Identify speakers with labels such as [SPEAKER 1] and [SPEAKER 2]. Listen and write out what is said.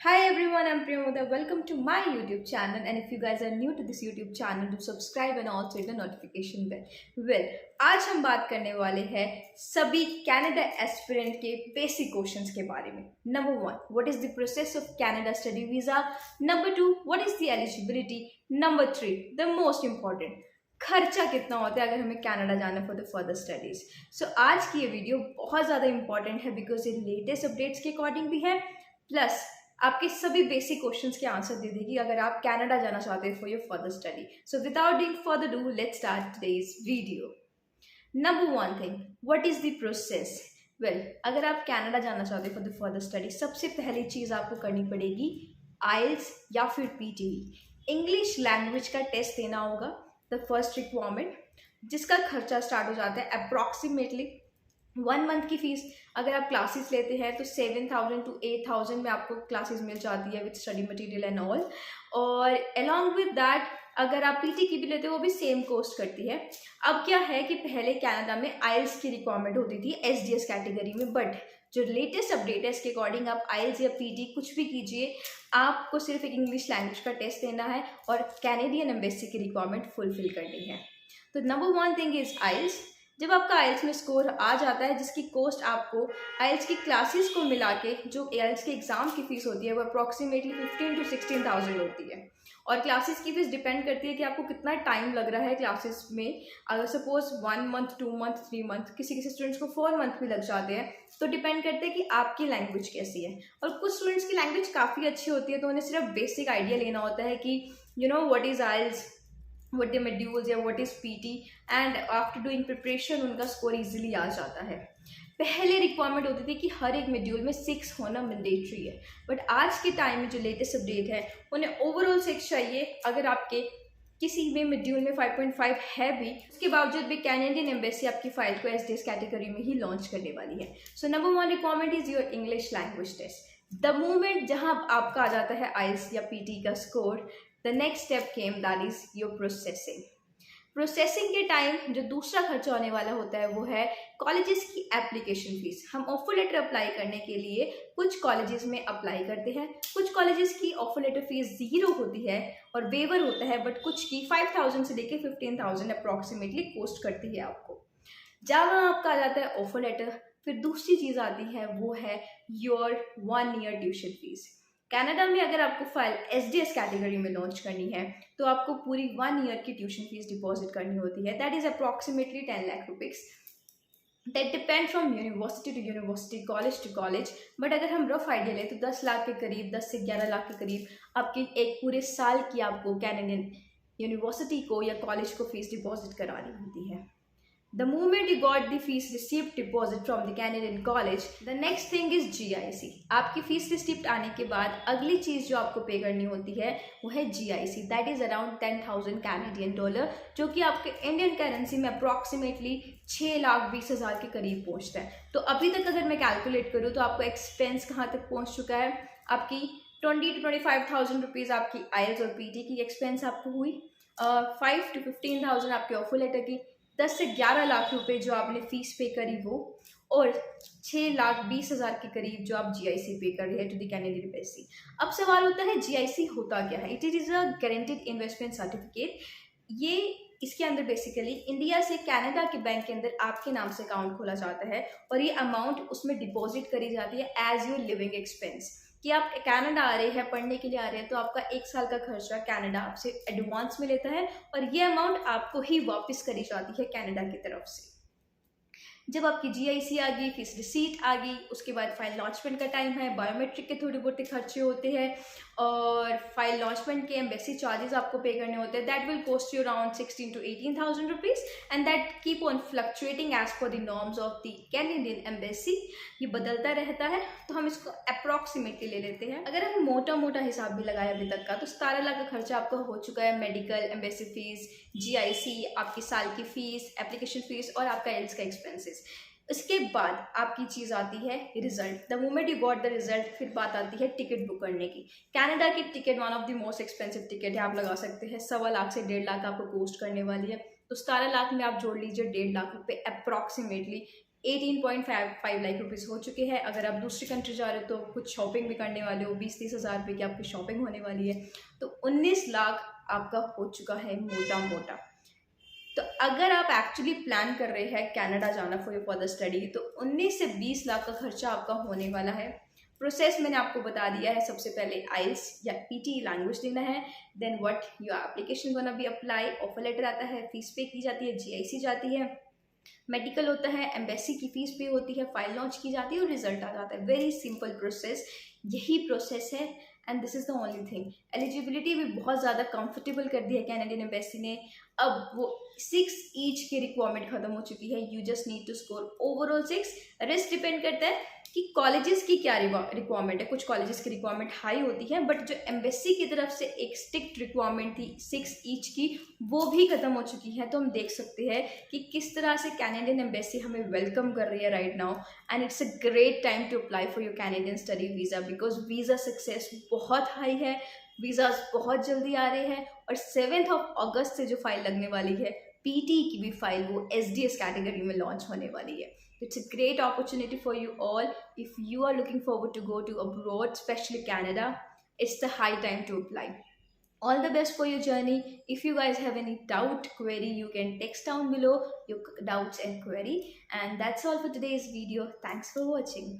[SPEAKER 1] Hi everyone, I'm Priyamoda. Welcome to my YouTube channel. And if you guys are new to this YouTube channel, do subscribe and also hit the notification bell. Well, आज हम बात करने वाले हैं सभी Canada aspirant के basic questions के बारे में. Number 1, what is the process of Canada study visa? Number 2, what is the eligibility? Number 3, the most important, खर्चा कितना होता है अगर हमें कनाडा जाना फॉर द फर्दर स्टडीज. सो आज की ये वीडियो बहुत ज़्यादा इंपॉर्टेंट है बिकॉज ये लेटेस्ट अपडेट्स के अकॉर्डिंग भी है, प्लस आपके सभी बेसिक क्वेश्चंस के आंसर दे देगी अगर आप कनाडा जाना चाहते हैं for your further study. So without doing further do, let's start today's video. Number 1 thing, what is the process? Well, अगर आप कनाडा जाना चाहते हैं फॉर द फर्दर स्टडी, सबसे पहली चीज़ आपको करनी पड़ेगी आइल्स या फिर पीटीई, इंग्लिश लैंग्वेज का टेस्ट देना होगा. द फर्स्ट रिक्वायरमेंट, जिसका खर्चा स्टार्ट हो जाता है अप्रॉक्सीमेटली 1 मंथ की फीस. अगर आप क्लासेस लेते हैं तो 7,000 to 8,000 में आपको क्लासेस मिल जाती है with study material and all. और अलॉन्ग विद दैट अगर आप पीटी की भी लेते हो वो भी सेम कॉस्ट करती है. अब क्या है कि पहले कनाडा में आइल्स की रिक्वायरमेंट होती थी एसडीएस कैटेगरी में, बट जो लेटेस्ट अपडेट है इसके अकॉर्डिंग आप आइल्स या पीटी कुछ भी कीजिए, आपको सिर्फ एक इंग्लिश लैंग्वेज का टेस्ट देना है और कैनेडियन एम्बेसी की रिक्वायरमेंट फुलफिल करनी है. तो नंबर 1 थिंग इज आइल्स. जब आपका आइल्स में स्कोर आ जाता है, जिसकी कॉस्ट आपको आइल्स की क्लासेस को मिला के जो आइल्स के एग्ज़ाम की फ़ीस होती है वो अप्रॉक्सीमेटली 15,000 to 16,000 होती है. और क्लासेस की फीस डिपेंड करती है कि आपको कितना टाइम लग रहा है क्लासेस में. अगर सपोज 1 मंथ 2 मंथ 3 मंथ, किसी किसी स्टूडेंट्स को 4 मंथ भी लग जाते हैं, तो डिपेंड करते हैं कि आपकी लैंग्वेज कैसी है. और कुछ स्टूडेंट्स की लैंग्वेज काफ़ी अच्छी होती है तो उन्हें सिर्फ बेसिक आइडिया लेना होता है कि what is IELTS, what the modules या what is PT, and after doing preparation उनका स्कोर इजीली आ जाता है. पहले रिक्वायरमेंट होती थी कि हर एक मॉड्यूल में 6 होना मैंडेटरी है, बट आज के टाइम में जो लेटेस्ट अपडेट है उन्हें ओवरऑल 6 चाहिए. अगर आपके किसी भी मॉड्यूल में 5.5 है भी, उसके बावजूद भी कैनेडियन एम्बेसी आपकी फाइल को एसडीएस कैटेगरी में ही लॉन्च करने वाली है. So number 1 requirement is your English language test. The moment जहां आपका आ जाता है आइल्स या पीटी का स्कोर, the next step came, that is your processing. Processing के टाइम जो दूसरा खर्चा होने वाला होता है वो है कॉलेजेस की एप्लीकेशन फीस. हम ऑफर लेटर अप्लाई करने के लिए कुछ कॉलेजेस में अप्लाई करते हैं, कुछ कॉलेजेस की ऑफर लेटर फीस 0 होती है और वेवर होता है, बट कुछ की 5,000 से लेकर 15,000 अप्रॉक्सीमेटली कॉस्ट करती है आपको. जब आपका आ जाता है ऑफर लेटर, फिर दूसरी चीज़ आती है वो है your 1 year tuition fees. Canada में अगर आपको फाइल एसडीएस कैटेगरी में लॉन्च करनी है तो आपको पूरी 1 ईयर की ट्यूशन फीस डिपॉजिट करनी होती है. That is approximately 10 lakh rupees. That depend from university to university, college to college, but अगर हम रफ आइडिया लें तो 10 लाख के करीब, 10 से 11 लाख के करीब आपकी एक पूरे साल की आपको कैनेडियन यूनिवर्सिटी को या कॉलेज को फीस डिपॉजिट करानी होती है. The moment you got the fees receipt deposit from the Canadian college, the next thing is GIC. आपकी फीस रिसिप्ट आने के बाद अगली चीज़ जो आपको पे करनी होती है वो है GIC. That is around 10,000 Canadian dollar, जो कि आपके इंडियन करेंसी में अप्रॉक्सीमेटली 6,20,000 के करीब पहुंचता है. तो अभी तक अगर मैं कैलकुलेट करूँ तो आपको एक्सपेंस कहाँ तक पहुँच चुका है, आपकी 20,000 to 25,000 रुपीज़ आपकी आइल्स और पीटी की एक्सपेंस आपको हुई, 5,000 to 15,000 आपके ऑफर लेटर की, 10 से 11 लाख रुपए जो आपने फीस पे करी वो, और 6,20,000 के करीब जो आप जीआईसी पे कर रहे हैं टू द कैनेडियन एम्बेसी. अब सवाल होता है जीआईसी होता क्या है? It is a guaranteed investment certificate. ये इसके अंदर बेसिकली इंडिया से कनाडा के बैंक के अंदर आपके नाम से अकाउंट खोला जाता है और ये अमाउंट उसमें डिपॉजिट करी जाती है एज योर लिविंग एक्सपेंस. कि आप कनाडा आ रहे हैं, पढ़ने के लिए आ रहे हैं, तो आपका 1 साल का खर्चा कनाडा आपसे एडवांस में लेता है और ये अमाउंट आपको ही वापस करी जाती है कनाडा की तरफ से. जब आपकी जीआईसी आ गई, फीस रिसीट आ गई, उसके बाद फाइल लॉन्चमेंट का टाइम है, बायोमेट्रिक के थोड़े बहुत खर्चे होते हैं और फाइल लॉन्चमेंट के एम्बेसी चार्जेस आपको पे करने होते हैं. That will cost you around 16,000 to 18,000 rupees and that keep on fluctuating as per the norms of the Canadian embassy. ये बदलता रहता है, तो हम इसको अप्रॉक्सीमेटली ले लेते हैं. अगर हम मोटा मोटा हिसाब भी लगाए अभी तक का, तो 17 लाख का खर्चा आपका हो चुका है. मेडिकल, एम्बेसी फीस, जीआईसी, आपकी साल की फीस, एप्लीकेशन फीस और आपका एल्स का एक्सपेंसेस. इसके बाद आपकी चीज़ आती है result. The moment you got the result, फिर बात आती है टिकट बुक करने की. कनाडा की ticket one of the most expensive ticket है. आप लगा सकते हैं 1.25 लाख से 1.5 लाख आपको कॉस्ट करने वाली है. तो 17 लाख में आप जोड़ लीजिए 1.5 लाख रुपये अप्रॉक्सीमेटली. 18.5 लाख रुपीज़ हो चुके हैं। अगर आप दूसरी कंट्री जा रहे हो तो कुछ शॉपिंग भी करने वाले हो, 20-30 हज़ार रुपये की आपकी शॉपिंग होने वाली है, तो 19 लाख आपका हो चुका है मोटा मोटा। तो अगर आप एक्चुअली प्लान कर रहे हैं कनाडा जाना फॉर द स्टडी, तो 19 से 20 लाख का खर्चा आपका होने वाला है। प्रोसेस मैंने आपको बता दिया है। सबसे पहले आइल्स या पीटी लैंग्वेज लेना है, then what your application gonna be apply, offer letter आता है, फीस पे की जाती है, जीआईसी जाती है, मेडिकल होता है, एम्बेसी की फीस पे होती है, फाइल लॉन्च की जाती है और रिजल्ट आ जाता है। वेरी सिंपल प्रोसेस, यही प्रोसेस है and this is the only thing. Eligibility भी बहुत ज़्यादा कंफर्टेबल कर दी है कैनेडियन एम्बेसी ने। अब वो 6 ईच की रिक्वायरमेंट खत्म हो चुकी है। You just need to score overall 6। Rest depend करता है कि कॉलेजेस की क्या रिक्वायरमेंट है। कुछ कॉलेजेस की रिक्वायरमेंट हाई होती है, बट जो एम्बेसी की तरफ से एक स्ट्रिक्ट रिक्वायरमेंट थी 6 ईच की, वो भी खत्म हो चुकी है। तो हम देख सकते हैं कि किस तरह से कैनेडियन एम्बेसी हमें वेलकम कर रही है right now, and it's a great time to apply for your Canadian study visa, because visa success बहुत हाई है, वीज़ाज बहुत जल्दी आ रहे हैं। और 7 अगस्त से जो फाइल लगने वाली है पीटी की भी फाइल, वो एसडीएस कैटेगरी में लॉन्च होने वाली है। It's a great opportunity for you all. If you are looking forward to go to abroad, especially Canada, it's the high time to apply. All the best for your journey. If you guys have any doubt, query, you can text down below your doubts and query. And that's all for today's video. Thanks for watching.